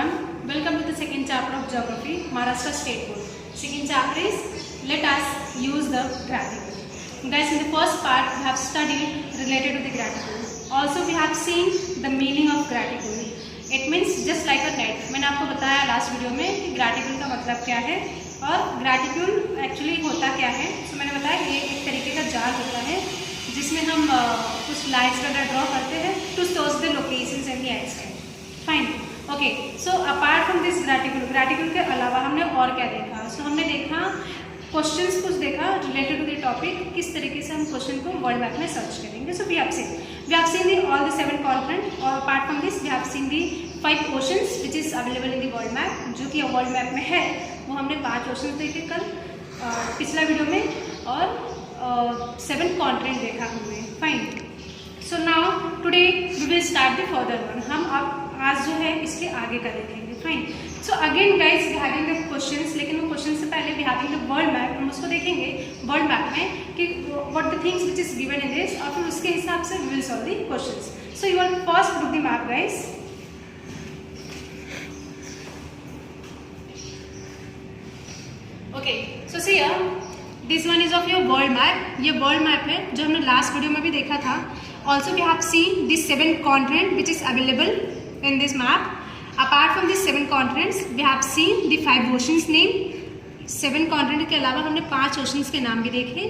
everyone, welcome to the second chapter of Geography, Maharashtra State Board. Second chapter is let us use the graticule. Guys, in the first part we have studied related to the graticule. Also we have seen the meaning of graticule. It means just like a net. मैंने आपको बताया last video में कि graticule का मतलब क्या है और ग्रेटिक्यूल एक्चुअली होता क्या है. तो मैंने बताया ये एक तरीके का जाल होता है जिसमें हम कुछ लाइन्स वगैरह ड्रॉ करते हैं to source the locations and the extent. Fine. Okay, so apart from this graticule के अलावा हमने और क्या देखा. सो हमने देखा क्वेश्चंस कुछ देखा रिलेटेड टू द टॉपिक, किस तरीके से हम क्वेश्चन को वर्ल्ड मैप में सर्च करेंगे. So we have seen the all the 7 continent और apart from this we have seen the 5 oceans which is available in the world map. जो कि वर्ल्ड मैप में है वो हमने 5 ओशंस देखे कल पिछला वीडियो में और 7 कॉन्टिनेंट देखा हमने. Fine. So now today we will start the further one. हम अब आज जो है इसके आगे का देखेंगे. Fine. So again guys we having the questions, लेकिन वो क्वेश्चन से पहले we having the world map. हम उसको देखेंगे वर्ल्ड मैप में कि what the things which is given in this और फिर उसके हिसाब से we will solve the questions. So you are first look the map guys. Okay, so see this one is of your world map. ये world map है जो हमने last video में भी देखा था. Also we have seen this 7 continent which is available in this map. Apart from these 7 continents, we have seen the 5 oceans name. 7 continent के अलावा हमने 5 oceans के नाम भी देखे.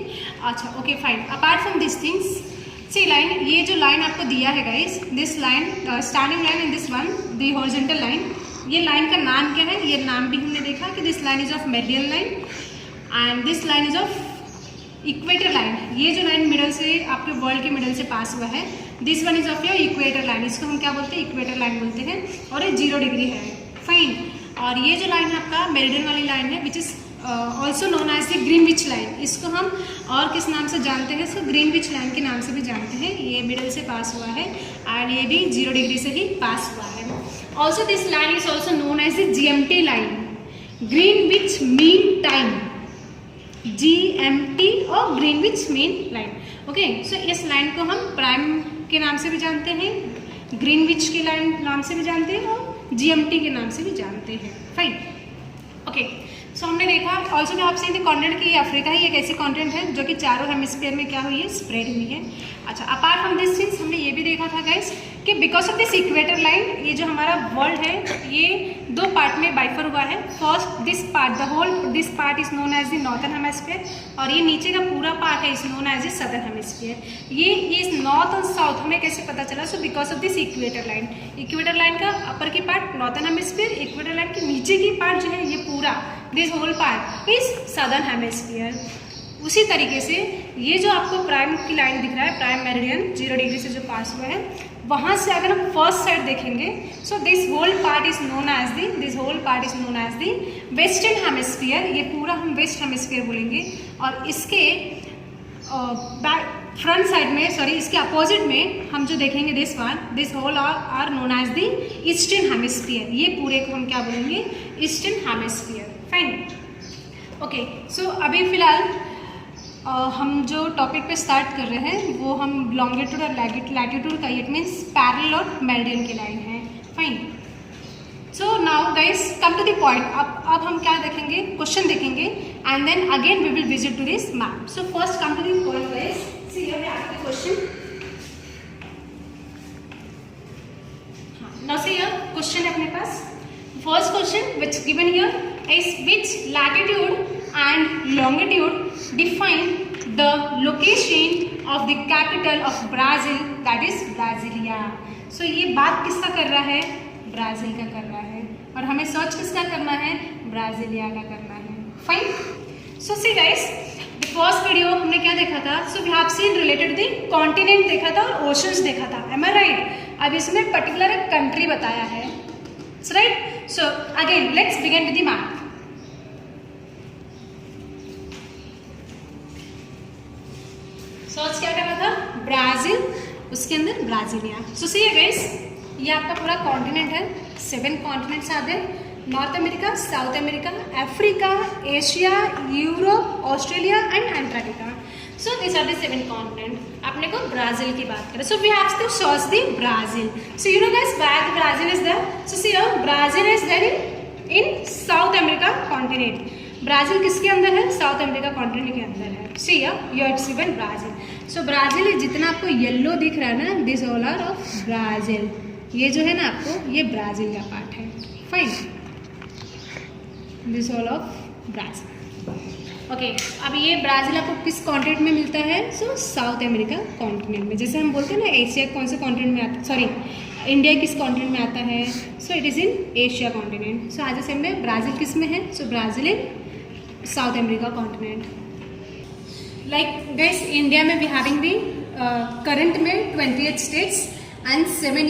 अच्छा, okay, fine. Apart from these things, see line, ये जो line आपको दिया है guys, this line, standing line and this one, the horizontal line. ये line का नाम क्या है? ये नाम भी हमने देखा कि this line is of meridian line and this line is of equator line. ये जो लाइन मिडल से आपके वर्ल्ड के मिडल से पास हुआ है, this one is of your equator line. इसको हम क्या बोलते हैं? इक्वेटर लाइन बोलते हैं. और ये 0 डिग्री है. फाइन. और ये जो लाइन है आपका मेरिडियन वाली लाइन है which is also known as the Greenwich line. इसको हम और किस नाम से जानते हैं? इसको ग्रीनविच लाइन के नाम से भी जानते हैं. ये मिडल से पास हुआ है एंड ये भी 0 डिग्री से ही पास हुआ है. Also this line is also known as the GMT line, Greenwich mean time. GMT और Greenwich mean line. Okay, so इस लाइन को हम प्राइम के नाम से भी जानते हैं, ग्रीनविच के लाइन नाम से भी जानते हैं और GMT के नाम से भी जानते हैं. फाइन. ओके, सो हमने देखा ऑल्सो में आपसे कॉन्टिनेंट की अफ्रीका ही एक ऐसी कॉन्टिनेंट है जो कि चारों हेमिस्फीयर में क्या हुई है? स्प्रेड हुई है. अच्छा, अपार्ट फ्रॉम दिस थिंग्स हमने ये भी देखा था गाइस कि because of this equator line ये जो हमारा वर्ल्ड है ये 2 पार्ट में बाइफर हुआ है. First this part, the whole this part is known as the northern hemisphere और ये नीचे का पूरा पार्ट है is known as the southern hemisphere. ये नॉर्थ और साउथ हमें कैसे पता चला? So because of this equator line. Equator line का अपर की part northern hemisphere, equator line के नीचे की पार्ट जो है ये पूरा this whole part is southern hemisphere. उसी तरीके से ये जो आपको प्राइम की लाइन दिख रहा है, प्राइम मेरिडियन 0 डिग्री से जो पास हुआ है, वहाँ से अगर हम फर्स्ट साइड देखेंगे so this whole part is known as the western hemisphere. ये पूरा हम वेस्ट हेमिस्फीयर बोलेंगे. और इसके फ्रंट साइड में, सॉरी इसके अपोजिट में हम जो देखेंगे this whole are known as the eastern hemisphere. ये पूरे को हम क्या बोलेंगे? Eastern hemisphere. Fine. Okay, so अभी फिलहाल हम जो टॉपिक पे स्टार्ट कर रहे हैं वो हम लॉन्गिट्यूड और लैटिट्यूड का, इट मीन्स पैरेलल और मेरिडियन की लाइन है. Fine. So now guys come to the point. अब हम क्या देखेंगे? क्वेश्चन देखेंगे and then again we will visit to this map. So first come to the point guys. See here we have the question. Now see here question है अपने पास. First question which given here is which latitude and longitude define the location of the capital of Brazil, that is Brasilia. So ये बात किसका कर रहा है? Brazil का कर रहा है. और हमें सर्च किसका करना है? ब्राज़ीलिया का करना है. Fine. So see guys, the first video हमने क्या देखा था? So we have seen related the continent देखा था और ओशंस देखा था. Am I right? अब इसमें पर्टिकुलर एक कंट्री बताया है. Right. So again let's begin with the map. Search क्या करना था? ब्राज़ील, उसके अंदर ब्राज़ीलिया. सो सी गाइस, ये आपका पूरा कॉन्टिनेंट है. 7 कॉन्टिनेंट्स आ गए. North America, South America, Africa, Asia, Europe, Australia and Antarctica. So this are the 7 continent. अपने को ब्राजील की बात करें, so we have to search the Brazil. So you know guys where Brazil is there, so see here Brazil is there in South America continent. Brazil किसके अंदर है? South America continent के अंदर है। See here it's given Brazil. So Brazil जितना आपको yellow दिख रहा है ना, this all are of Brazil. ये जो है ना आपको, ये ब्राजील का पार्ट है। Fine, this all of Brazil. Okay, अब ये ब्राज़ील आपको किस कॉन्टिनेंट में मिलता है? सो साउथ अमेरिका कॉन्टिनेंट में। जैसे हम बोलते हैं ना एशिया कौन से कॉन्टिनेंट में आता, सॉरी इंडिया किस कॉन्टिनेंट में आता है? So it is in Asia continent. So आज जैसे में ब्राज़ील किस में है? So Brazil in South America continent. Like guys India में वी हैविंग दी करंट में 28 states and 8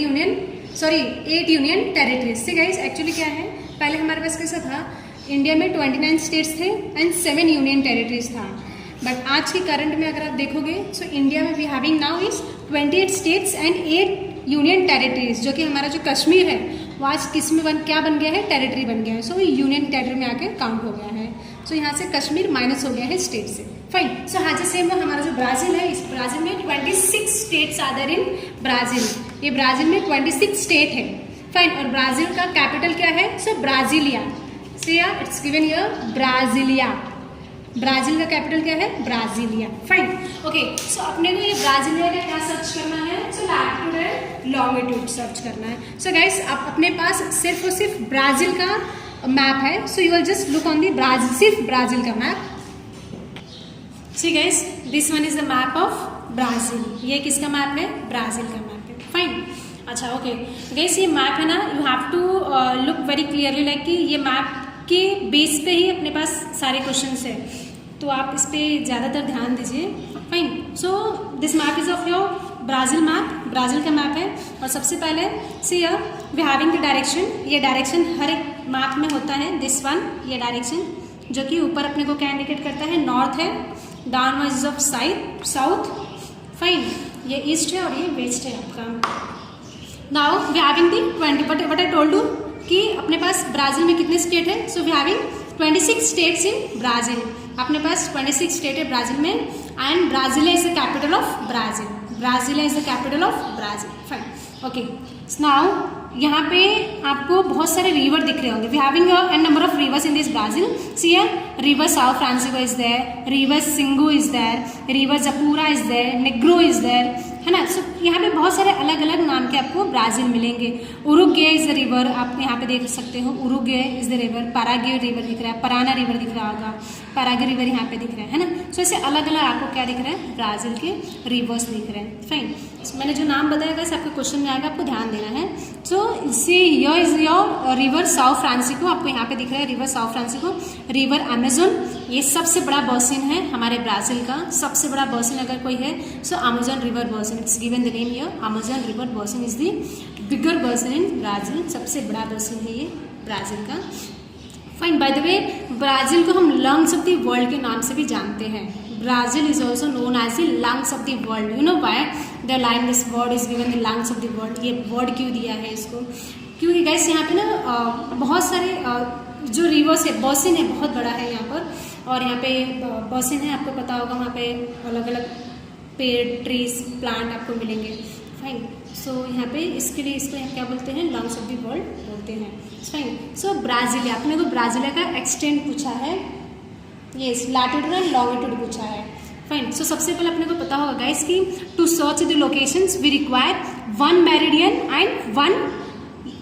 union territories. So guys actually क्या है, पहले हमारे पास कैसा था, इंडिया में 29 स्टेट्स थे एंड 7 यूनियन टेरिटरीज था। बट आज की करंट में अगर आप देखोगे, सो इंडिया में we having now is 28 states and 8 union territories. जो कि हमारा जो कश्मीर है वो आज किस में क्या बन गया है? टेरिटरी बन गया है। सो यूनियन टेरिटरी में आके काउंट हो गया है। सो यहाँ से कश्मीर माइनस हो गया है स्टेट से। फाइन, सो हाँ जैसे हमारा जो ब्राज़ील है, इस ब्राज़ील में 26 states are there in Brazil. ये ब्राज़ील में 26 स्टेट है। फाइन, और ब्राज़ील का कैपिटल क्या है? So Brasilia. So yeah, it's given here Brasilia. Brazil का कैपिटल क्या है? ब्राज़ीलिया। Fine, okay. सो अपने को ये ब्राज़ीलिया का क्या सर्च करना है? सो लैटिट्यूड एंड लॉन्गिट्यूड सर्च करना है। सो गाइस आप अपने पास सिर्फ और सिर्फ ब्राज़ील का मैप है। So you will just look on the Brazil, सिर्फ ब्राज़ील का map. See guys this one is the map of Brazil. ये किसका मैप है? ब्राज़ील का मैप है। फाइन, अच्छा ओके गाइस ये मैप है ना, you have to look very clearly, like कि ये मैप के बेस पे ही अपने पास सारे क्वेश्चंस है, तो आप इस पर ज़्यादातर ध्यान दीजिए। Fine, so this map is of your Brazil map. Brazil का मैप है। और सबसे पहले see here we having the direction. ये डायरेक्शन हर एक मैप में होता है, दिस वन, ये डायरेक्शन जो कि ऊपर अपने को क्या इंडिकेट करता है? नॉर्थ है, downward is of south. Fine, ये ईस्ट है और ये वेस्ट है आपका। Now we having the 20, but I told you कि अपने पास ब्राज़ील में कितने स्टेट है? So we having 26 states in Brazil. अपने पास 26 स्टेट है ब्राज़ील में and Brasilia is the capital of Brazil. Brasilia is the capital of Brazil. Fine, okay. Now यहाँ पे आपको बहुत सारे रिवर दिख रहे होंगे। We having an number of rivers in this Brazil. See here river Sao Francisco is there, river Xingu is there, river Japura is there, Negro is there, है ना। सो यहाँ पे बहुत सारे अलग अलग नाम के आपको ब्राज़ील मिलेंगे। उरुग्वे इज द रिवर, आप यहाँ पे देख सकते हो, Uruguay is the river. Paraguay river दिख रहा है, पराना रिवर दिख रहा होगा, पैराग्वे रिवर यहाँ पे दिख रहा है ना। सो ऐसे अलग अलग आपको क्या दिख रहा है? ब्राज़ील के रिवर्स दिख रहे हैं। फाइन, मैंने जो नाम बताया गया आपके क्वेश्चन में आएगा, आपको ध्यान देना है। So see here is your river Sao Francisco, आपको यहाँ पे दिख रहा है river Sao Francisco. River Amazon, ये सबसे बड़ा बर्सिन है हमारे ब्राज़ील का, सबसे बड़ा बर्सिन अगर कोई है so Amazon river basin. It's given the name here, Amazon river basin is the bigger basin in Brazil. सबसे बड़ा बर्सिन है ये ब्राज़ील का। Fine, by the way Brazil को हम लंग्स ऑफ द वर्ल्ड के नाम से भी जानते हैं। Brazil is also known as the lungs of the world. You know why the line this word is given the lungs of the world. ये word क्यों दिया है इसको? क्योंकि गाइस यहाँ पे ना बहुत सारे जो रिवर्स है, बर्सिन है, बहुत बड़ा है यहाँ पर। और यहाँ पे बर्सिन है, आपको पता होगा वहाँ पे अलग अलग पेड़, ट्रीज, प्लांट आपको मिलेंगे। फाइन, सो यहाँ पे इसके लिए इसको क्या बोलते हैं? लंग्स ऑफ द वर्ल्ड बोलते हैं। फाइन, सो ब्राज़ीलिया, अपने को ब्राज़ीलिया का एक्सटेंट पूछा है, ये लैटिट्यूड एंड लॉन्गिट्यूड पूछा है। फाइन, सो सबसे पहले अपने को पता होगा गाइस कि to search the locations we require 1 meridian and 1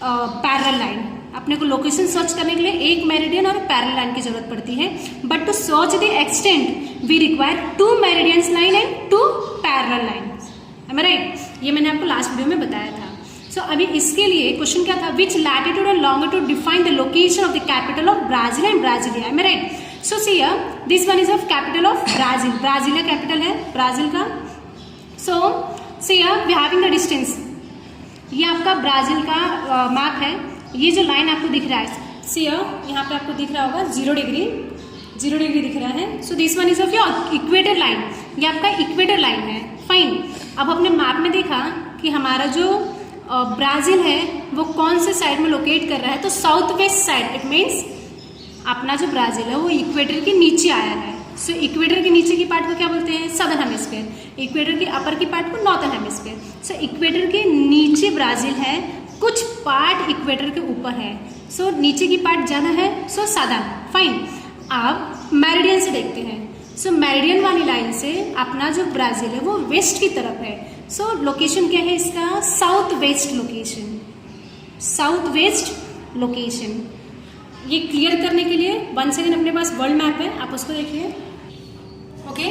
parallel line. अपने को लोकेशन सर्च करने के लिए 1 मेरिडियन और पैरेलल लाइन की जरूरत पड़ती है। But to search the extent we require 2 meridians line and 2 parallel lines. Am I right? ये मैंने आपको लास्ट वीडियो में बताया था। सो अभी इसके लिए क्वेश्चन क्या था? Which latitude and longitude define the location of the capital of Brazil and Brasilia. Am I right? So see here this one is of capital of Brazil. Brasilia capital है Brazil का। So see here we having the distance. ये आपका Brazil का map है। ये जो line आपको दिख रहा है, सी हियर यहाँ पे आपको दिख रहा होगा 0 डिग्री दिख रहा है। So this one is of your equator line. ये आपका इक्वेटर लाइन है। फाइन, अब अपने मैप में देखा कि हमारा जो ब्राज़ील है वो कौन से साइड में लोकेट कर रहा है? तो south west side. It means अपना जो ब्राज़ील है वो इक्वेटर के नीचे आया है। सो इक्वेटर के नीचे की पार्ट को क्या बोलते हैं? Southern hemisphere. इक्वेटर के अपर की पार्ट को नॉर्थन हेमिस्फीयर। सो इक्वेटर के नीचे ब्राज़ील है, कुछ पार्ट इक्वेटर के ऊपर है। सो नीचे की पार्ट ज़्यादा है, सो सदर्न। फाइन। अब मेरिडियन से देखते हैं। सो मेरिडियन वाली लाइन से अपना जो ब्राज़ील है वो वेस्ट की तरफ है। सो लोकेशन क्या है इसका? South west location. South west location. ये क्लियर करने के लिए 1 सेकेंड अपने पास वर्ल्ड मैप है, आप उसको देखिए। ओके,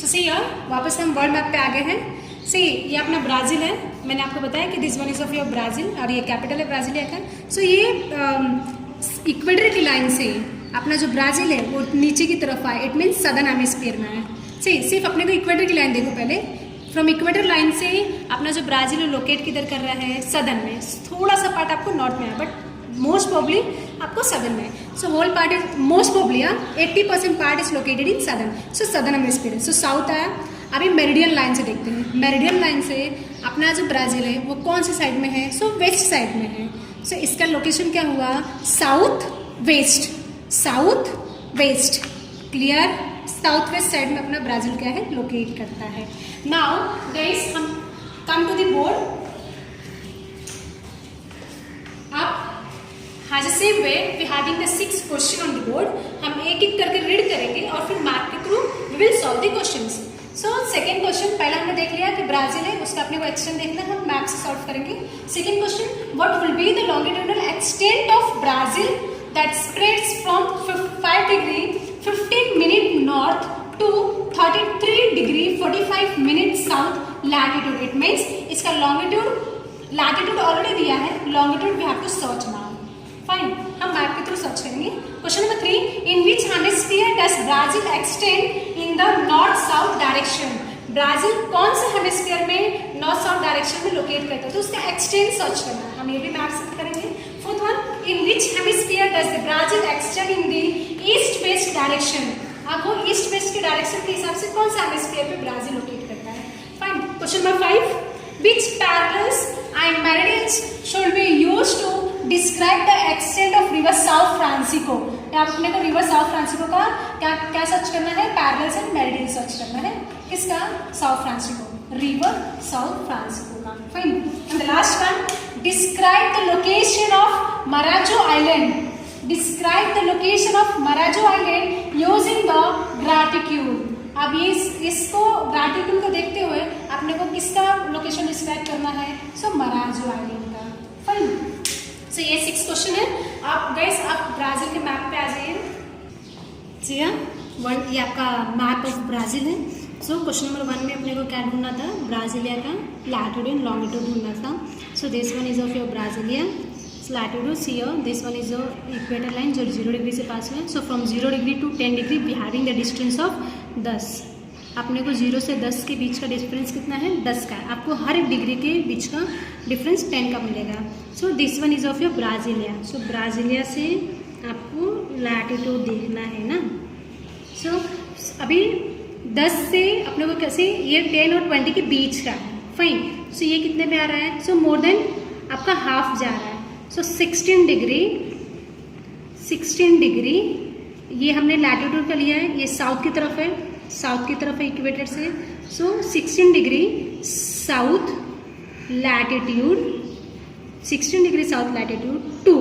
सो सी यार वापस हम वर्ल्ड मैप पे आ गए हैं। सी ये अपना ब्राज़ील है, मैंने आपको बताया कि this one is of your Brazil और ये कैपिटल है ब्राज़ीलिया का। सो ये इक्वेटर की लाइन से अपना जो ब्राज़ील है वो नीचे की तरफ आए, इट मीन्स सदर्न हेमिस्फीयर में है। सी सिर्फ अपने को इक्वेटर की लाइन देखो पहले। फ्रॉम इक्वेटर लाइन से अपना जो ब्राज़ील है लोकेट किधर कर रहा है? सदर्न में। थोड़ा सा पार्ट आपको नॉर्थ में है, बट मोस्ट प्रोबली आपको सदर्न में। So whole part is most probably 80% part is located in southern. So southern hemisphere. So south आया। अभी मेरिडियन लाइन से देखते हैं। मेरिडियन लाइन से अपना जो ब्राज़ील है वो कौन सी साइड में है? सो वेस्ट साइड में है। सो इसका लोकेशन क्या हुआ? South west. South west. Clear? South west side में अपना ब्राज़ील क्या है? लोकेट करता है। नाउ गाइस हम कम टू द बोर्ड। अब हाँ, same way we having the 6 question on the board. हम एक एक करके रीड करेंगे और फिर मैप के through we will solve the questions. So second question पहला हमने देख लिया कि ब्राज़ील है, उसका अपने को एक्सटेंट देखना है, हम मैप से सॉल्व करेंगे। Second question, what will be the longitudinal extent of Brazil that spreads from 5 degree 15 minute north to 33 degree 45 minute south latitude. It means इसका लॉन्गिट्यूड, लैटिट्यूड ऑलरेडी दिया है, longitude we have to search now. Fine, हम map के through search करेंगे। Question number 3, in which hemisphere does Brazil extend in the north south direction? Brazil कौन से hemisphere में north south direction में locate करता है? तो उसका एक्सटेंड सर्च करना है, हम ये भी मैप से करेंगे। Fourth one, in which hemisphere does the Brazil extend in the east west direction? अब वो ईस्ट वेस्ट के डायरेक्शन के हिसाब से कौन सा हेमिस्फीयर पे ब्राज़ील लोकेट करता है? Fine. Question number 5, which parallels and meridians should be used to describe the extent of river South Francisco? यहाँ अपने को river South Francisco का क्या सर्च करना है? parallels and meridians सर्च करना है। किसका? South Francisco, river South Francisco का। Fine. And the last one, describe the location of Marajo Island. Describe the location of Marajo Island using the gratitude. अब ये इसको ग्रैटिट्यूड को देखते हुए अपने को किसका लोकेशन डिस्क्राइब करना है? सो मराजो आइलैंड का। फाइन। सो ये 6 क्वेश्चन है। आप गाइस आप ब्राज़ील के मैप पे आ जाइए। जी हाँ, ये आपका मैप ऑफ ब्राज़ील है। सो क्वेश्चन नंबर 1 में अपने को क्या ढूंढना था? ब्राज़ीलिया का लैटिट्यूड एंड लॉन्गिट्यूड ढूंढना था। So this one is of your Brasilia. Latitude see your, this one is your equator line जो 0 डिग्री से पास हुआ है। So from 0 degree to 10 degree we having the distance of 10। अपने को 0 से 10 के बीच का डिफरेंस कितना है? 10 का है। आपको हर एक डिग्री के बीच का डिफरेंस 10 का मिलेगा। सो this one is of your Brasilia. So Brasilia से आपको लैटिट्यूड देखना है ना। सो अभी 10 से अपने को कैसे, ये 10 और 20 के बीच का है। फाइन। सो ये कितने पे आ रहा है? सो मोर देन आपका हाफ जा रहा है। सो 16 डिग्री ये हमने लैटिट्यूड का लिया है, ये साउथ की तरफ है, साउथ की तरफ है इक्वेटर से। So 16 degree south latitude, 16 degree south latitude to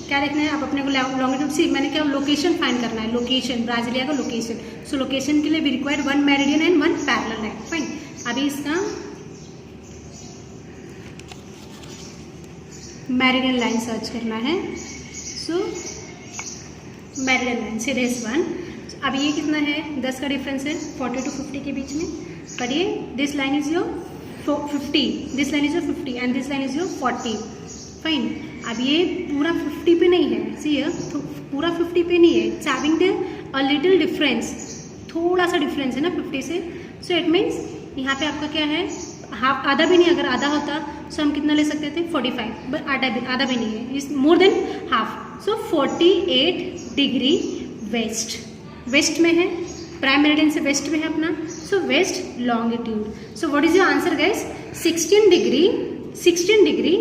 क्या देखना है? आप अपने को लॉन्गिट्यूड से मैंने क्या लोकेशन फाइंड करना है, लोकेशन ब्राज़ीलिया का लोकेशन। सो लोकेशन के लिए we require 1 meridian and 1 parallel line. Fine. अभी इसका मेरिडियन लाइन सर्च करना है। सो मेरिडियन लाइन से दिस वन। अब ये कितना है? 10 का डिफरेंस है 40 टू 50 के बीच में। पर ये this line is your 50, this line is your 50 and this line is your 40। Fine. अब ये पूरा 50 पे नहीं है, सी तो पूरा 50 पे नहीं है, it's having the a little difference, थोड़ा सा डिफरेंस है ना 50 से। सो इट मीन्स यहाँ पे आपका क्या है? हाफ, आधा भी नहीं। अगर आधा होता सो हम कितना ले सकते थे? 45, बट आधा भी नहीं है, is more than half. So 48 degree west, west में है, प्राइम मेरिडियन से वेस्ट में है अपना। So west longitude. So what is your answer guys? 16 degree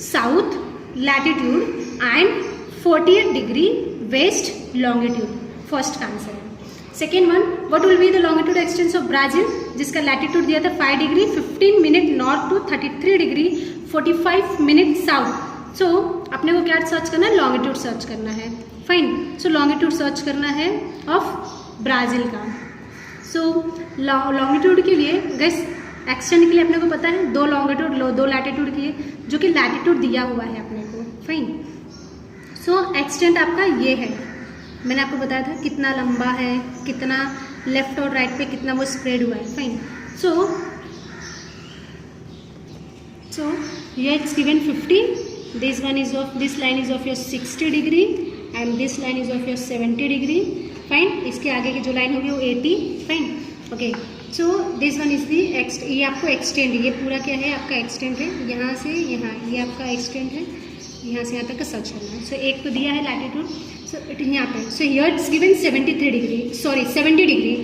south latitude and 48 degree west longitude. First का आंसर है। Second one, what will be the longitude extents of Brazil, जिसका latitude दिया था 5 degree 15 minute north to 33 degree 45 minute south. सो अपने को क्या search करना है, लॉन्गिट्यूड सर्च करना है। फाइन, सो लॉन्गिट्यूड सर्च करना है ऑफ ब्राजील का। सो लॉन्गिट्यूड के लिए गैस एक्सटेंड के लिए अपने को पता है दो लॉन्गिट्यूड दो लैटिट्यूड की है, जो कि लैटिट्यूड दिया हुआ है अपने को। फाइन, सो एक्सटेंड आपका ये है, मैंने आपको बताया था कितना लंबा है, कितना लेफ्ट और राइट पे कितना वो स्प्रेड हुआ है। Fine, so here it's given 50, this one is of, this line is of your 60 degree and this line is of your 70 degree. Fine, इसके आगे की जो लाइन होगी वो 80. Fine, okay, so this one is the ये आपको extend, ये पूरा क्या है आपका एक्सटेंड है, यहाँ से यहाँ ये आपका एक्सटेंड है, यहाँ से यहाँ तक का सर्च करना है। सो एक तो दिया है लैटिट्यूड, सो इट यहाँ पे, so here it's given 73 degree, sorry 70 degree.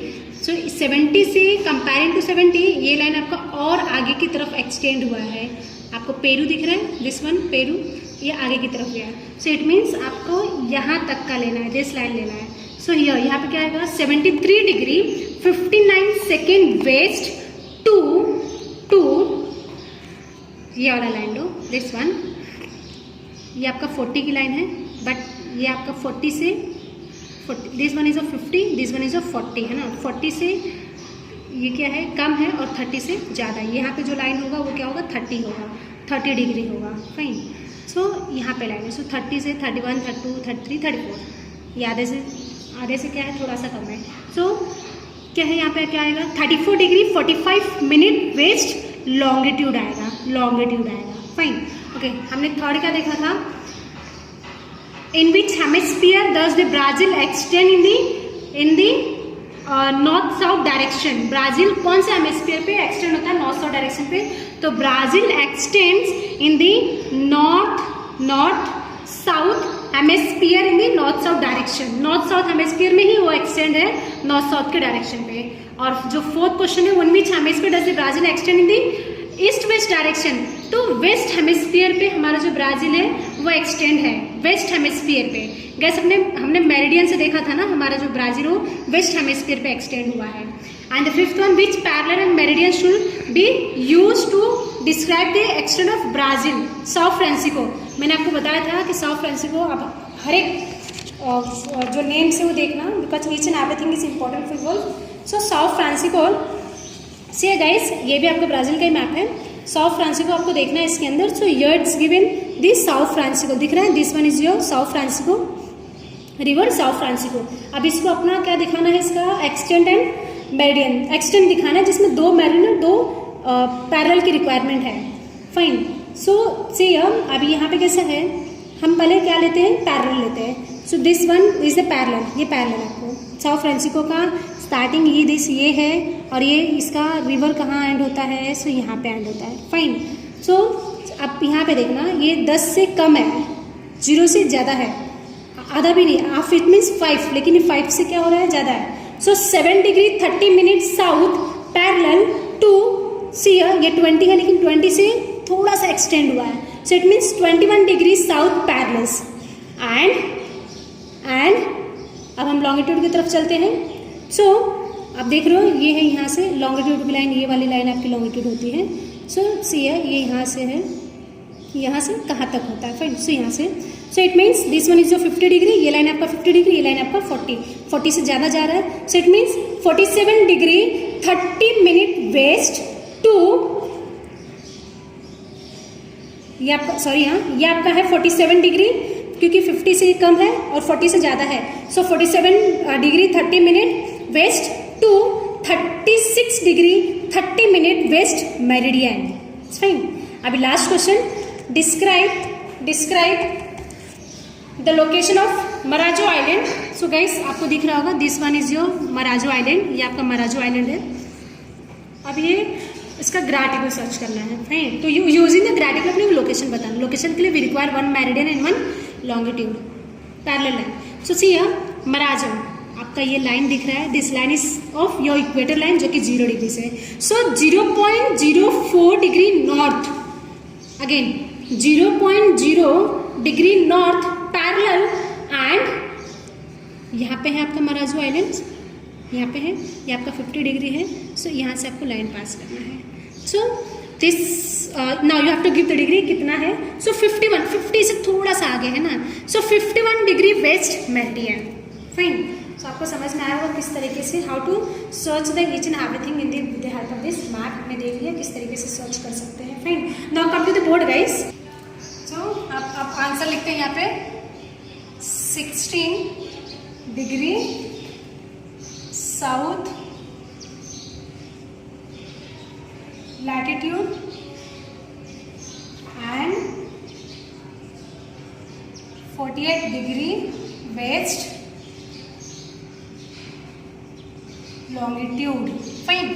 So 70 से कंपेयरिंग टू 70 ये लाइन आपका और आगे की तरफ एक्सटेंड हुआ है। आपको पेरू दिख रहा है, दिस वन पेरू, ये आगे की तरफ गया है। सो इट मीन्स आपको यहाँ तक का लेना है, दिस लाइन लेना है। सो हियर यहाँ पे क्या आएगा 73 डिग्री 59 सेकेंड वेस्ट टू ये वाला लाइन लो, दिस वन, ये आपका 40 की लाइन है, बट ये आपका 40 से 40, this one is of 50, this one is of 40 है ना। 40 से ये क्या है कम है और 30 से ज़्यादा है। यहाँ पे जो लाइन होगा वो क्या होगा 30 होगा, 30 डिग्री होगा। फाइन, सो यहाँ पे लाइन है, सो 30 से 31 32 33 34, ये आधे से क्या है थोड़ा सा कम है। सो क्या है यहाँ पे क्या आएगा 34 डिग्री 45 मिनट वेस्ट लॉन्गिट्यूड आएगा। फाइन, ओके, हमने थर्ड क्या देखा था, in which hemisphere does the Brazil extend in the north south direction. Brazil कौन से हेमिस्फीयर पे एक्सटेंड होता है, नॉर्थ साउथ डायरेक्शन पे। तो Brazil extends in the north south hemisphere in the north south direction. North south hemisphere में ही वो एक्सटेंड है, नॉर्थ साउथ के डायरेक्शन पे। और जो फोर्थ क्वेश्चन है, in which hemisphere does the Brazil extend in the east west direction. तो वेस्ट हेमिस्फीयर पे हमारा जो ब्राजील है वो एक्सटेंड है, वेस्ट हेमिस्फीयर पे। गैस हमने मेरिडियन से देखा था ना, हमारा जो ब्राजील हो वेस्ट हेमिस्फीयर पे एक्सटेंड हुआ है। And the fifth one, which parallel and meridian should be used to describe the extend of Brazil. Sao Francisco, मैंने आपको बताया था कि साओ फ्रांसिस्को, अब हर एक जो नेम्स है वो देखना, because each and everything is important for you. So Sao Francisco, see guys, ये भी आपका ब्राजील का ही मैप है। साओ फ्रांसिस्को आपको देखना है इसके अंदर। सो here it's given this Sao Francisco, दिख रहा है, this one is your Sao Francisco river, Sao Francisco. अब इसको अपना क्या दिखाना है, इसका एक्सटेंड एंड मेरिडियन एक्सटेंड दिखाना है, जिसमें दो मेरिडियन दो पैरेलल की रिक्वायरमेंट है। फाइन, सो सी अब यहाँ पे कैसा है, हम पहले क्या लेते हैं, पैरेलल लेते हैं। सो this one is the parallel, ये पैरेलल आपको साओ फ्रांसिस्को का स्टार्टिंग ये है, और ये इसका रिवर कहाँ एंड होता है, सो यहाँ पे एंड होता है। फाइन, सो अब यहाँ पे देखना, ये 10 से कम है, 0 से ज़्यादा है, आधा भी नहीं, हाफ इट मीन्स 5, लेकिन ये 5 से क्या हो रहा है, ज़्यादा है। So 7 degree 30 minute south parallel to see, ये 20 है लेकिन 20 से थोड़ा सा एक्सटेंड हुआ है। So it means 21 degree south parallels. And अब हम लॉन्गिट्यूड की तरफ चलते हैं। सो आप देख रहे हो, ये है यहाँ से लॉन्गिट्यूड की लाइन, ये वाली लाइन आपकी लॉन्गिट्यूड होती है। सो सी है, ये यहाँ से है, यहाँ से कहाँ तक होता है, फाइन, सो यहाँ से। सो it means this one is जो 50 डिग्री, ये लाइन आपका 50 डिग्री, ये लाइन आपका 40 से ज़्यादा जा रहा है। So it means 47 degree 30 minute west to, ये आपका सॉरी हाँ, ये आपका है 47 डिग्री, क्योंकि 50 से कम है और 40 से ज़्यादा है। So 47 degree 30 minute west to 36 degree 30 minute west meridian. Fine, अभी last question, describe the location of Marajo island. So guys आपको दिख रहा होगा, this one is your Marajo island, ये आपका मराजो आइलैंड है। अब ये इसका ग्राटिट्यूड सर्च करना है। फाइन, तो यूजिंग द ग्राटिट्यूड अपनी लोकेशन बताना। लोकेशन के लिए we require 1 meridian and 1 longitude parallel line. So see Marajo, आपका ये लाइन दिख रहा है, this line is of your equator line, जो कि 0 डिग्री से। So 0.04 degree north, again 0.0 degree north parallel, and यहाँ पे है आपका मराजो आइलैंड, यहाँ पे है, ये आपका 50 डिग्री है। सो यहाँ से आपको लाइन पास करना है। So this now you have to give the degree कितना है। सो 51, 50 से थोड़ा सा आगे है ना। So 51 degree west meridian. Fine. So आपको समझ में आया होगा किस तरीके से how to search the each and everything in the help of this map. हमने देख लिया किस तरीके से सर्च कर सकते हैं। Fine. Now come to the board guys. So आप आंसर लिखते हैं यहाँ पे 16 degree south latitude and 48 degree west longitude. Fine.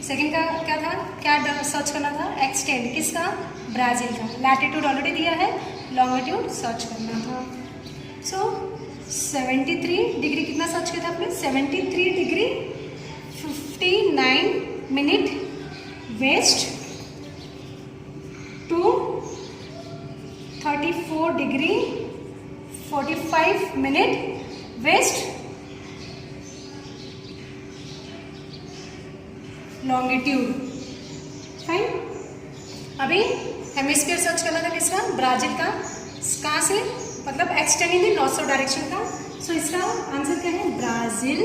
Second का क्या था, क्या सर्च करना था, एक्सटेंड किसका, ब्राज़ील का। लैटिट्यूड ऑलरेडी दिया है, लॉन्गिट्यूड सर्च करना था। सो 73 डिग्री कितना सर्च किया था आपने, 73 degree 59 minute west to 34 degree 45 minute west longitude. Fine. अभी हेमिस्फीयर सर्च करना था किसका, ब्राज़ील का। कहाँ से, मतलब extend in the north south direction का। सो इसका आंसर क्या है, Brazil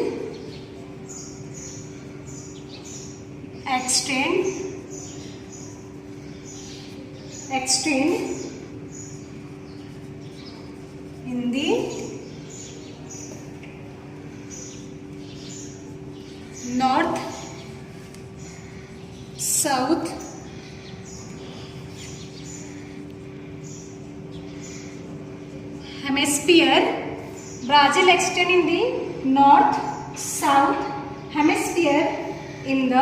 extend in the north south hemisphere. Brazil extend in the north south hemisphere in the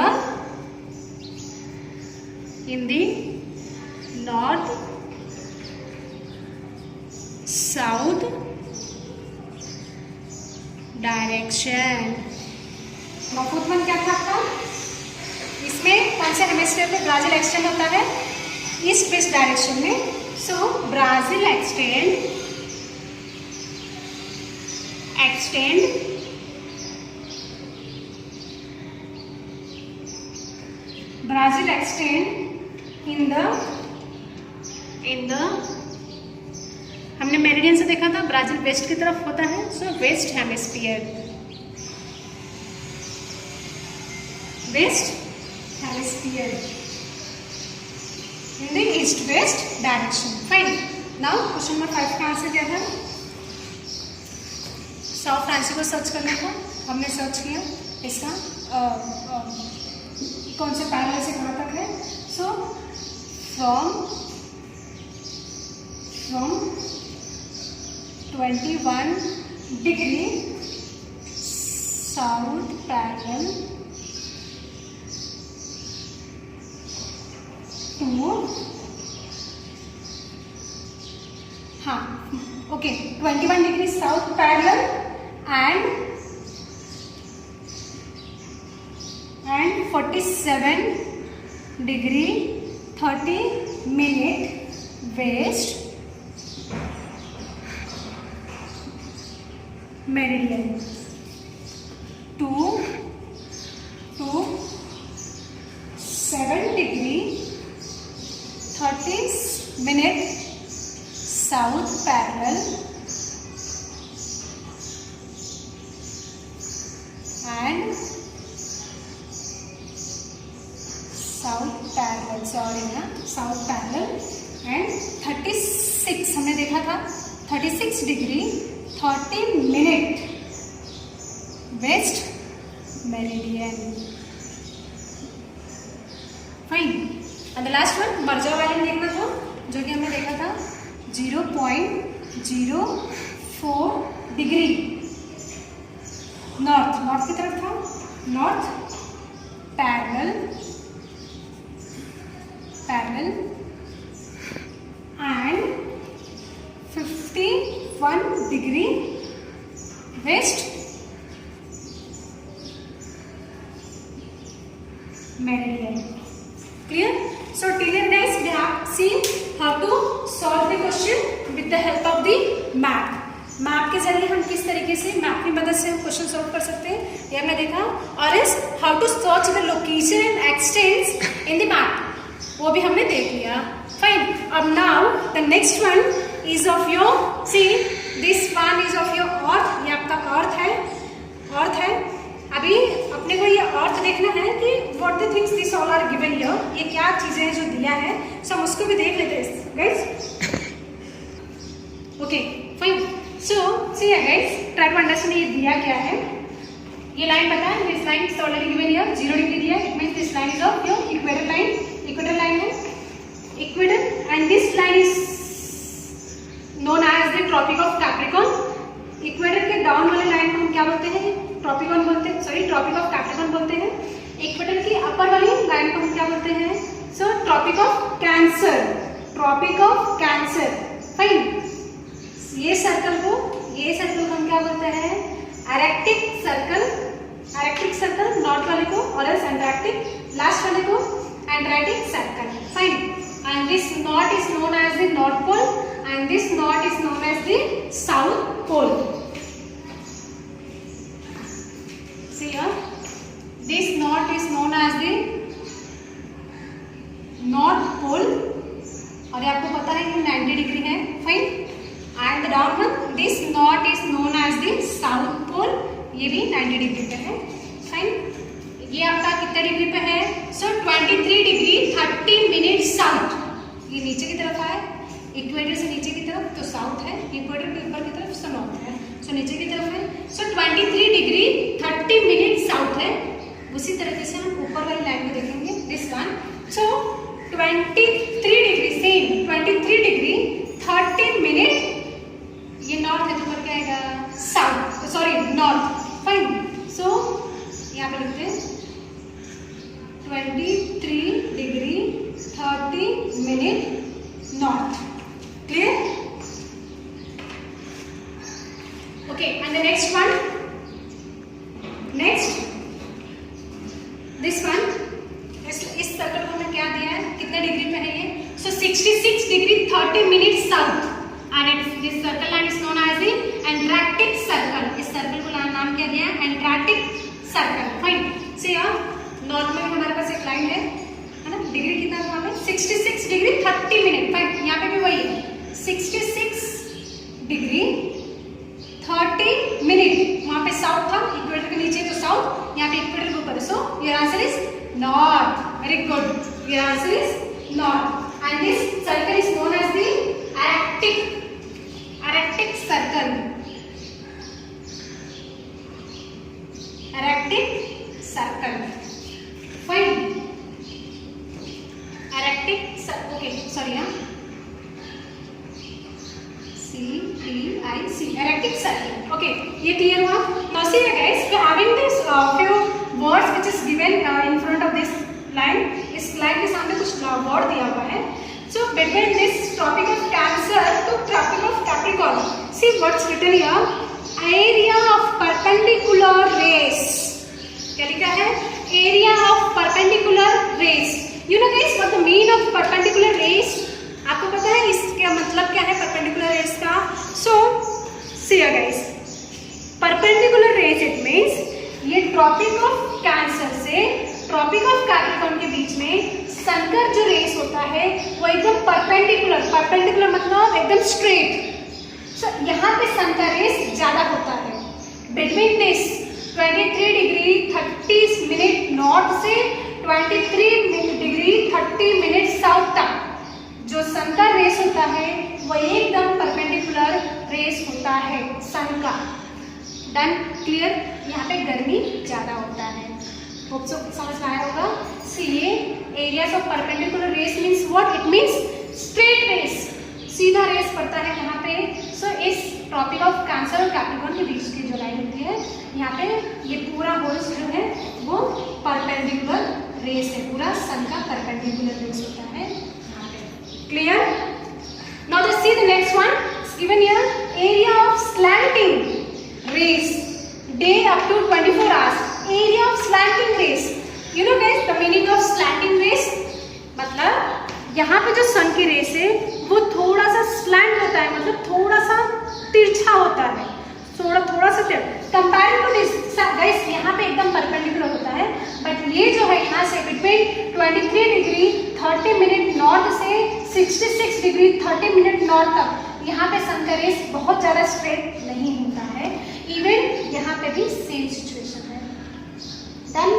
north south direction. Fourth one क्या था आपका, इसमें कौन से हेमिस्फीयर में ब्राज़ील एक्सटेंड होता है, ईस्ट वेस्ट डायरेक्शन में। So Brazil extend in the हमने मेरिडियन से देखा था, ब्राज़ील वेस्ट की तरफ होता है। So west hemisphere, west hemisphere in the east west direction. Fine. Now question number 5 का आंसर क्या था, साउथ फ्रांसिस्को सर्च करना था। हमने सर्च किया इसका कौन से पैरेलल से कहाँ तक है। So from 21 degree south parallel to, हाँ okay, 21 degree south parallel and 47 degree 30 minute west meridian to 7 degree 30 minute south parallel and south parallel and 36 हमने देखा था, 36 degree 30 minute west meridian. Fine. And the last one Marajo island देखना था, जो कि हमने देखा था 0.04 डिग्री नॉर्थ की तरफ था, north parallel and 51 degree west meridian. Clear? So till then guys, we have seen how to solve the question with the help of the map. Map के जरिए हम किस तरीके से मैप की मदद से हम क्वेश्चन सॉल्व कर सकते हैं, ये हमने देखा। और इस how to search the location and extends in the map, वो भी हमने देख लिया। फाइन, अब now the next one is of your, see this one is of your earth, ये आपका अर्थ है, अर्थ है। अभी अपने को ये अर्थ देखना है कि what the things this all are given here, ये क्या चीजें हैं जो दिया है, सो हम उसको भी देख लेते हैं guys. Okay fine, so see guys, try to understand ये दिया क्या है। ये लाइन पता है, this line is already given here, 0 degree दिया है, it means this line is of your equator line, equator line है, equator, and this line is known as the tropic of Capricorn. Equator के down वाले line को हम क्या बोलते हैं, ट्रॉपिकॉन बोलते हैं, सॉरी ट्रॉपिक ऑफ कैप्रिकॉर्न बोलते हैं। इक्वेटर की अपर वाली लाइन को हम क्या बोलते हैं, so tropic of Cancer, tropic of Cancer. Fine, ये सर्कल को हम क्या बोलते हैं, Arctic circle, Arctic circle, north वाले को, और एल्स एंटार्क्टिक, लास्ट वाले को Antarctic circle. Fine, and this not is known as the north pole and this not is known as the south pole. See here, this knot is known as the north pole, और ये आपको पता है कि 90 degree है। Fine, and the down one, this knot is known as the south pole, ये भी 90 degree पे है। फाइन, ये आपका कितने डिग्री पे है, सो 23 डिग्री 30 मिनट साउथ, ये नीचे की तरफ है, इक्वेटर से नीचे की तरफ तो साउथ है, इक्वेटर के ऊपर की तरफ सो नॉर्थ है, सो नीचे की तरफ है, सो 23 डिग्री 30 मिनट साउथ है। उसी तरीके से हम ऊपर वाली लाइन को देखेंगे, this one, so 23 degree, same 23 degree 30 minute, ये नॉर्थ है तो ऊपर क्या आएगा, साउथ, सॉरी नॉर्थ। फाइन, सो यहाँ पे लिखते हैं 23 degree 30 minute north. Clear? Okay, and the next one, next this one, इस सर्कल को हमें क्या दिया है, कितने डिग्री पे है ये, so 66 degree 30 minute south, and it's this circle line is known as the Antarctic circle. इस सर्कल को नाम क्या दिया है, Antarctic circle. Fine, see here, north में हमारे पास एक लाइन है ना, डिग्री कितना है वहाँ पे, 66 डिग्री 30 मिनट। फाइन, यहाँ पे भी वही है, 66 डिग्री 30 मिनट, वहाँ पे साउथ था, इक्वेटर के नीचे तो साउथ, यहाँ पे इक्वेटर के ऊपर, so your answer is north. Very good, your answer is north, and this circle is known as the Arctic circle, Arctic circle. Fine, Arctic circle, okay sorry, हाँ, CTIC, Arctic circle. Okay, ये clear हुआ। Now see guys, we having this few words which is given in front of this line. इस line के सामने कुछ word दिया हुआ है। So between this topic of Cancer to topic of Capricorn, see what's written here. Area of perpendicular rays. क्या लिखा है? Area of perpendicular rays. You know guys what the mean of perpendicular rays? आपको पता है इसका मतलब क्या है perpendicular rays का? So see guys, perpendicular rays it means ये ट्रॉपिक ऑफ कैंसर से ट्रॉपिक ऑफ कैप्रिकॉर्न के बीच में सन का जो रेस होता है वो एकदम परपेंडिकुलर, परपेंडिकुलर मतलब एकदम स्ट्रेट। सो यहाँ पे सन का रेस ज्यादा होता है। Between this 23 degree 30 minute north से 23 डिग्री 30 मिनट साउथ तक जो सन का रेस होता है वो एकदम परपेंडिकुलर रेस होता है सन का। Done, clear. यहाँ पे गर्मी ज्यादा होता है, होप सो समझ में आया होगा। सी ये areas of perpendicular rays means what? It means straight rays, सीधा रेस पड़ता है यहाँ पे। सो इस ट्रॉपिक ऑफ कैंसर और कैप्रिकॉर्न के बीच की जो लाइन होती है यहाँ पे ये पूरा होल्स जो है वो परपेंडिकुलर रेस है, पूरा सन का परपेंडिकुलर रेस होता है यहाँ पे। Clear? Now let's see the next one given here, area of slanting rays day up to 24 hours. Area of slanting rays, you know guys the meaning of slanting rays मतलब यहाँ पे जो सन की race है वो थोड़ा सा स्लैंट होता है, मतलब थोड़ा सा तिरछा होता है, थोड़ा सा कंपेयर टू दिस गाइस, यहाँ पे एकदम परपेंडिकुलर होता है, बट ये जो है यहाँ से बिटवीन 23 डिग्री 30 मिनट नॉर्थ से 66 डिग्री 30 मिनट नॉर्थ तक यहाँ पे सन का रेस बहुत ज़्यादा स्ट्रेट नहीं होता है। इवन यहाँ पे भी सेम सिचुएशन है। देन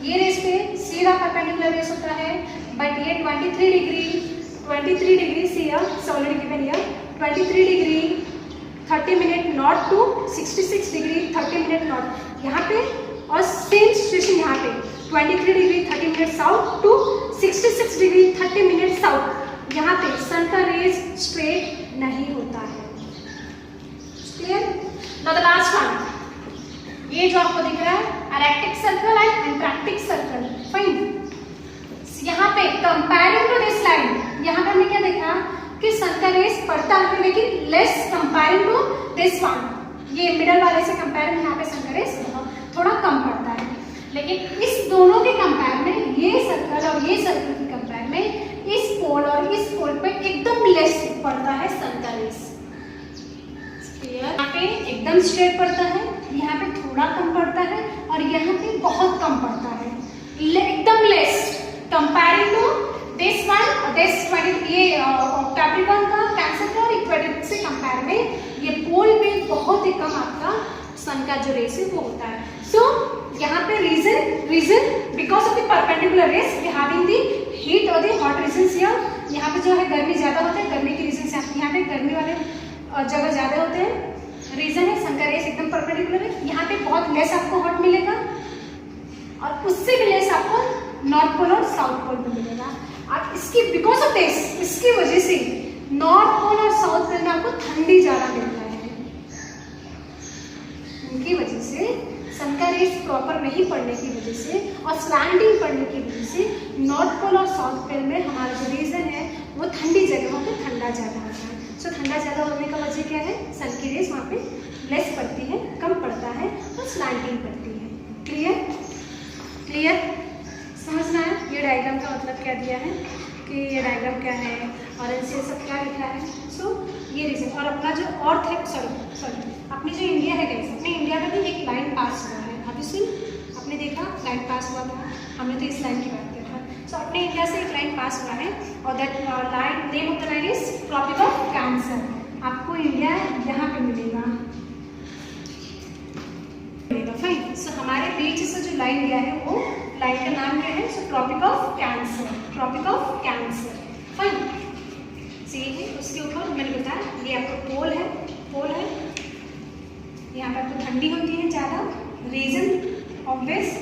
ये रेस पे सीधा परपेंडिकुलर रेस होता है, बट ये 23 degree see already given here, 23 degree 30 minute north to 66 degree 30 minute north यहाँ पे, और सेम सिचुएशन यहाँ पे 23 degree 30 minute south to 66 degree 30 minute south, यहाँ पे सन का रेस स्ट्रेट नहीं होता है। Clear? Now the last one, ये जो आपको दिख रहा है erratic circle and एंट्रैक्टिक circle, fine. यहाँ पे कंपेयरिंग टू दिस लाइन, यहाँ पे हमने क्या देखा कि सन का रेस पड़ता है लेकिन less comparing to this one, ये मिडल वाले से कंपेयर में यहाँ पे सन का रेस थोड़ा कम पड़ता है, लेकिन इस दोनों के कंपेयर में, ये सर्कल और ये सर्कल के कंपेयर में, इस पोल और इस पोल पे एकदम लेस पड़ता है सन का रेस। यहाँ पे एकदम स्ट्रेट पड़ता है, यहाँ पे थोड़ा कम पड़ता है, और यहाँ पे बहुत कम पड़ता है, एकदम less comparing to this one, this ये कैप्रिकॉर्न का, कैंसर का और इक्वेटर से कंपेयर में ये पोल पे बहुत ही कम आपका सन का जो रेस है वो होता है। सो यहाँ पे reason because of the perpendicular rays we having the heat और द हॉट रीजन्स हियर, यहाँ पे जो है गर्मी ज़्यादा होता है, गर्मी के रीजन से यहाँ पे गर्मी वाले जगह ज़्यादा होते हैं, रीजन है सन का रेस एकदम परपेंडिकुलर है, यहाँ पे बहुत लेस आपको हॉट मिलेगा और उससे भी लेस आपको नॉर्थ पोल और साउथ पोल में मिलेगा। आप इसकी बिकॉज ऑफ दिस, इसकी वजह से नॉर्थ पोल और साउथ पोल में आपको ठंडी ज़्यादा मिलता है, उनकी वजह से सन का रेस प्रॉपर नहीं पड़ने की वजह से और स्लैंडिंग पड़ने की वजह से नॉर्थ पोल और साउथ पोल में हमारा जो रीजन है वो ठंडी जगहों पे ठंडा ज़्यादा होता है। सो ठंडा ज़्यादा होने का वजह क्या है, सन की रेस वहाँ पे लेस पड़ती है, कम पड़ता है और स्लैंडिंग पड़ती है। क्लियर? समझना है ये डायग्राम का मतलब क्या दिया है, कि ये डायग्राम क्या है और इनसे सब क्या लिखा है। सो ये रीजन, और अपना जो अर्थ है, सॉरी अपनी जो इंडिया है गाइस, अपने इंडिया में भी एक लाइन पास हुआ है, ऑब्वियसली आपने देखा लाइन पास हुआ था, हमने तो इस लाइन की बात किया था। सो अपने इंडिया से एक लाइन पास हुआ है और that line, name of the line is tropic of cancer. आपको इंडिया यहाँ पे मिलेगा, फाइन। सो हमारे बीच से जो लाइन दिया है वो लाइन का नाम क्या है, so tropic of Cancer, tropic of Cancer, fine. सीधे उसके ऊपर मैंने बताया ये आपका पोल है, यहाँ पर आपको ठंडी होती है ज़्यादा, reason obvious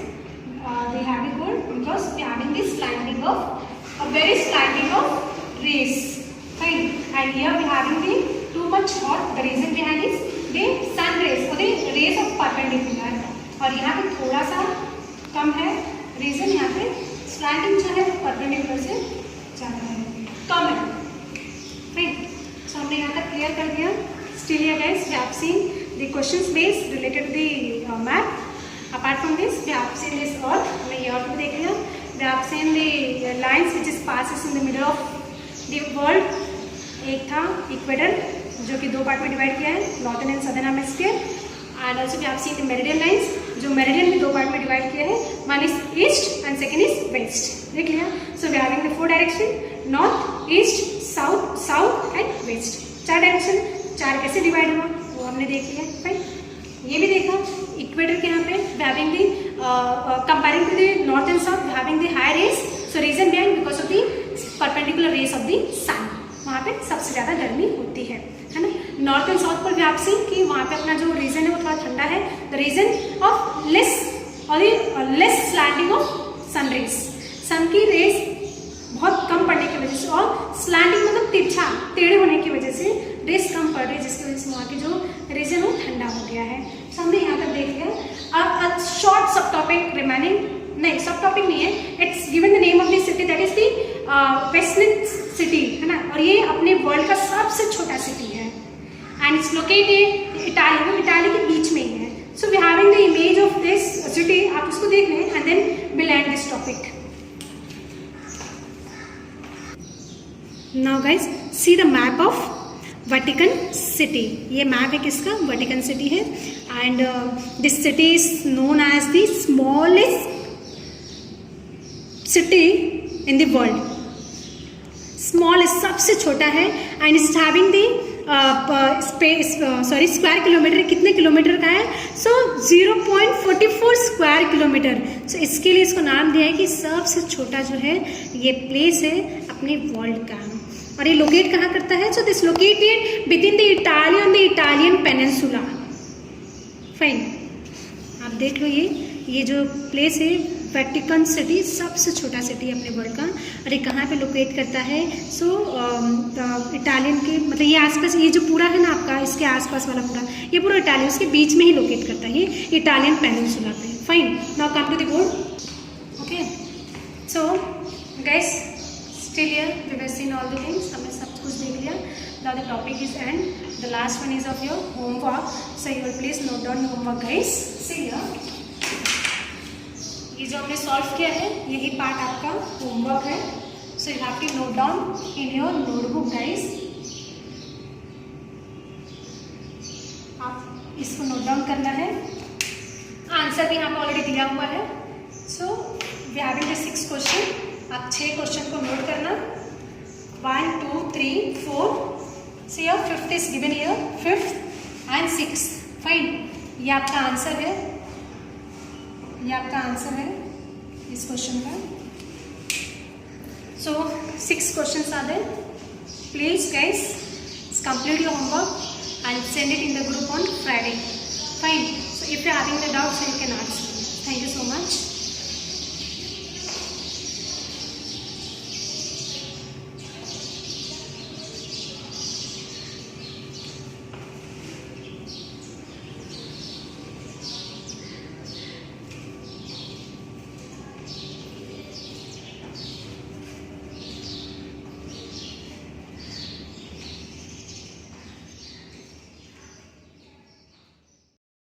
they have it cold because we having this slanting of a very slanting of rays, fine. And here we having the too much hot, the reason behind is the sun rays और the rays of perpendicular, और यहाँ पे थोड़ा सा कम है reason, यहाँ पे slanting जो है वो परपेंडिकुलर से ज़्यादा है, कम है, फाइन। सो हमने यहाँ तक क्लियर कर दिया। Still here guys, we have seen the questions based related to the map. Apart from this, we have seen this earth, हमने ये earth को देख लिया। We have seen the lines which is passes in the middle of the world. एक था equator जो कि दो पार्ट में डिवाइड किया है, northern and southern hemisphere, and also we have seen the meridian lines जो मेरिडियन में दो पार्ट में डिवाइड किया है, one is east and second is west, देख लिया। So we having the four direction, north, east, south, south and west, चार direction, चार कैसे डिवाइड हुआ वो हमने देख लिया, राइट। ये भी देखा इक्वेटर के यहाँ पे having the comparing to the north and south having the high rays, so reason behind because of the perpendicular rays of the sun, वहाँ पे सबसे ज़्यादा गर्मी होती है ना। नॉर्थ एंड साउथ पोल भी आप सी कि वहाँ पे अपना जो रीजन है वो थोड़ा ठंडा है, द रीजन ऑफ लेस और less slanting of sun rays, sun की रेस बहुत कम पड़ने की वजह से और स्लैंडिंग मतलब तिरछा टेढ़े होने की वजह से रेस कम पड़ रही है, जिसकी वजह से वहाँ की जो रीजन वो ठंडा हो गया है। तो हमने यहाँ तक देख लिया। अब शॉर्ट सब टॉपिक रिमेनिंग, नहीं सब टॉपिक नहीं है, it's given the name of the city that is the western city है ना, और ये अपने वर्ल्ड का सबसे छोटा सिटी है एंड इट्स लोकेटेड इटाली, वो इटाली के बीच में ही है। So we having the image of this city, आप उसको देख लें and then will end this topic. Now guys, see the map of Vatican city, ये मैप है किसका, वेटिकन सिटी है। And this city is known as the smallest city in the world, smallest सबसे छोटा है। And is having the square kilometre, कितने kilometre का है, सो 0.44 स्क्वायर किलोमीटर। सो इसके लिए इसको नाम दिया है कि सबसे छोटा जो है ये प्लेस है अपने वर्ल्ड का। और ये लोकेट कहाँ करता है, so this located with in the Italian peninsula. Fine, आप देख लो ये जो प्लेस है वेटिकन सिटी, सबसे छोटा सिटी अपने वर्ल्ड का, और ये कहाँ पे लोकेट करता है, सो इटालियन के मतलब ये आसपास, ये जो पूरा है ना आपका, इसके आसपास वाला पूरा, ये पूरा इटालियन, उसके बीच में ही लोकेट करता है ये इटालियन पेनिनसुला पे। Fine, now come to the board. Okay, so guys still here we have seen all the things, हमने सब कुछ देख लिया। Now the topic is end, the last one is of your homework, so you will please note down your homework guys. See here, ये जो हमने solve किया है यही पार्ट आपका होमवर्क है, so you have to note down in your notebook guys. आप इसको नोट डाउन करना है, आंसर भी यहाँ पर ऑलरेडी दिया हुआ है। So we having the 6 question, आप 6 क्वेश्चन को नोट करना, 1 2 3 4, so your 5th is given here, 5th and 6th। Fine, ये आपका आंसर है, ये आपका आंसर है इस क्वेश्चन का। So 6 questions are there, please guys complete your homework and send it in the group on Friday. Fine, so if you are having the doubts you can ask me. Thank you so much.